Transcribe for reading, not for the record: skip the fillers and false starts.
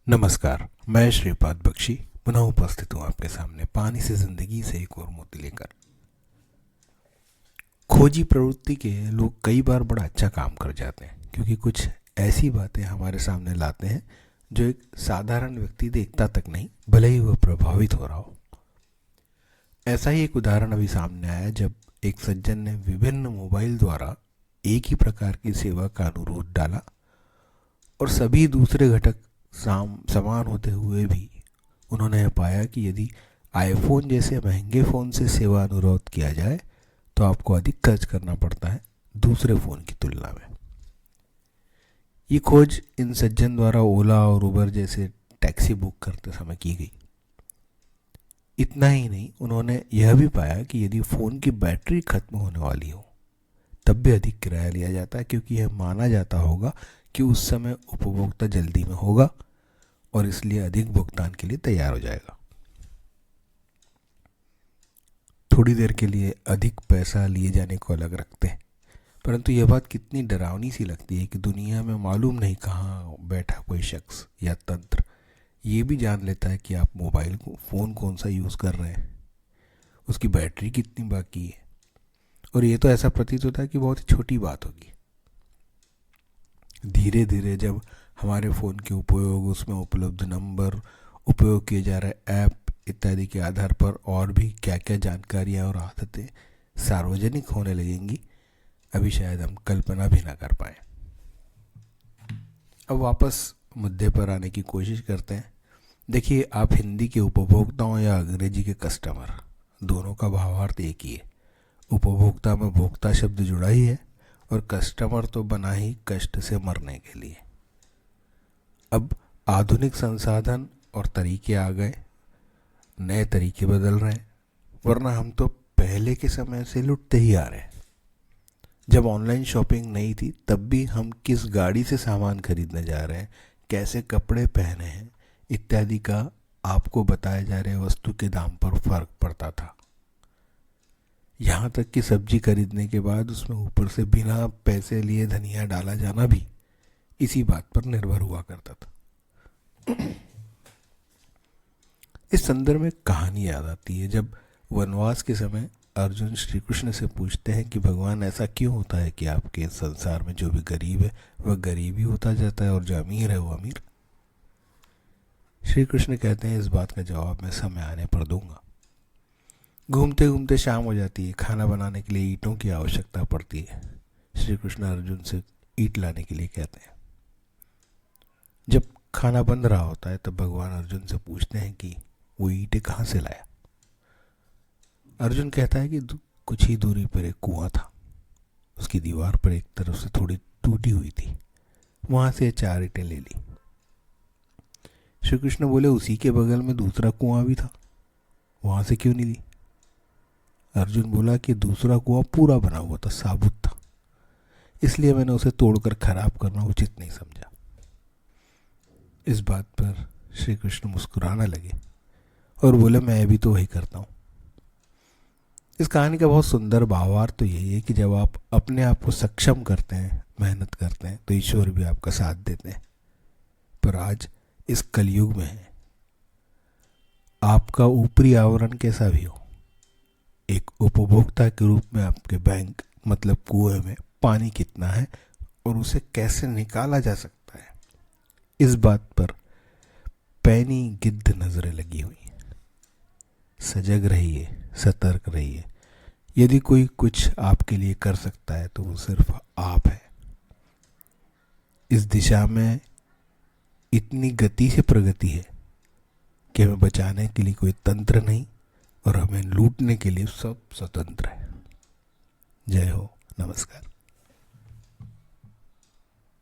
नमस्कार। मैं श्रीपाद बख्शी पुनः उपस्थित हूँ आपके सामने पानी से जिंदगी से एक और मोती लेकर। खोजी प्रवृत्ति के लोग कई बार बड़ा अच्छा काम कर जाते हैं क्योंकि कुछ ऐसी बातें हमारे सामने लाते हैं जो एक साधारण व्यक्ति देखता तक नहीं, भले ही वह प्रभावित हो रहा हो। ऐसा ही एक उदाहरण अभी सामने आया जब एक सज्जन ने विभिन्न मोबाइल द्वारा एक ही प्रकार की सेवा का अनुरोध डाला और सभी दूसरे घटक समान होते हुए भी उन्होंने यह पाया कि यदि आईफोन जैसे महंगे फ़ोन से सेवा अनुरोध किया जाए तो आपको अधिक खर्च करना पड़ता है दूसरे फ़ोन की तुलना में। ये खोज इन सज्जन द्वारा ओला और उबर जैसे टैक्सी बुक करते समय की गई। इतना ही नहीं, उन्होंने यह भी पाया कि यदि फ़ोन की बैटरी खत्म होने वाली हो तब भी अधिक किराया लिया जाता है क्योंकि यह माना जाता होगा कि उस समय उपभोक्ता जल्दी में होगा और इसलिए अधिक भुगतान के लिए तैयार हो जाएगा। थोड़ी देर के लिए अधिक पैसा लिए जाने को अलग रखते हैं, परंतु यह बात कितनी डरावनी सी लगती है कि दुनिया में मालूम नहीं कहाँ बैठा कोई शख्स या तंत्र ये भी जान लेता है कि आप मोबाइल को फ़ोन कौन सा यूज़ कर रहे हैं, उसकी बैटरी कितनी बाकी है। और ये तो ऐसा प्रतीत होता है कि बहुत ही छोटी बात होगी। धीरे धीरे जब हमारे फ़ोन के उपयोग, उसमें उपलब्ध नंबर, उपयोग किए जा रहे ऐप इत्यादि के आधार पर और भी क्या क्या जानकारियाँ और आदतें सार्वजनिक होने लगेंगी, अभी शायद हम कल्पना भी ना कर पाए। अब वापस मुद्दे पर आने की कोशिश करते हैं। देखिए, आप हिंदी के उपभोक्ताओं या अंग्रेजी के कस्टमर, दोनों का भावार्थ एक ही है। उपभोक्ता में भोक्ता शब्द जुड़ा ही है और कस्टमर तो बना ही कष्ट से मरने के लिए। अब आधुनिक संसाधन और तरीके आ गए, नए तरीके बदल रहे हैं, वरना हम तो पहले के समय से लुटते ही आ रहे हैं। जब ऑनलाइन शॉपिंग नहीं थी तब भी हम किस गाड़ी से सामान खरीदने जा रहे हैं, कैसे कपड़े पहने हैं इत्यादि का आपको बताए जा रहे वस्तु के दाम पर फर्क पड़ता था। यहाँ तक कि सब्जी खरीदने के बाद उसमें ऊपर से बिना पैसे लिए धनिया डाला जाना भी इसी बात पर निर्भर हुआ करता था। इस संदर्भ में कहानी याद आती है जब वनवास के समय अर्जुन श्री कृष्ण से पूछते हैं कि भगवान ऐसा क्यों होता है कि आपके संसार में जो भी गरीब है वह गरीब ही होता जाता है और जो अमीर है वो अमीर। श्री कृष्ण कहते हैं, इस बात का जवाब मैं समय आने पर दूंगा। घूमते घूमते शाम हो जाती है, खाना बनाने के लिए ईंटों की आवश्यकता पड़ती है। श्री कृष्ण अर्जुन से ईंट लाने के लिए कहते हैं। जब खाना बन रहा होता है तब भगवान अर्जुन से पूछते हैं कि वो ईंटें कहाँ से लाया। अर्जुन कहता है कि कुछ ही दूरी पर एक कुआं था, उसकी दीवार पर एक तरफ से थोड़ी टूटी हुई थी, वहां से 4 ईंटें ले ली। श्री कृष्ण बोले, उसी के बगल में दूसरा कुआं भी था, वहां से क्यों नहीं ली। अर्जुन बोला कि दूसरा कुआं पूरा बना हुआ था, साबुत था, इसलिए मैंने उसे तोड़कर खराब करना उचित नहीं समझा। इस बात पर श्री कृष्ण मुस्कुराने लगे और बोले, मैं भी तो वही करता हूँ। इस कहानी का बहुत सुंदर भावार्थ तो यही है कि जब आप अपने आप को सक्षम करते हैं, मेहनत करते हैं, तो ईश्वर भी आपका साथ देते हैं। पर आज इस कलयुग में है, आपका ऊपरी आवरण कैसा भी हो, एक उपभोक्ता के रूप में आपके बैंक मतलब कुएं में पानी कितना है और उसे कैसे निकाला जा सकता है, इस बात पर पैनी गिद्ध नजरें लगी हुई हैं। सजग रहिए, सतर्क रहिए। यदि कोई कुछ आपके लिए कर सकता है तो वो सिर्फ आप है। इस दिशा में इतनी गति से प्रगति है कि हमें बचाने के लिए कोई तंत्र नहीं और हमें लूटने के लिए सब स्वतंत्र है। जय हो, नमस्कार।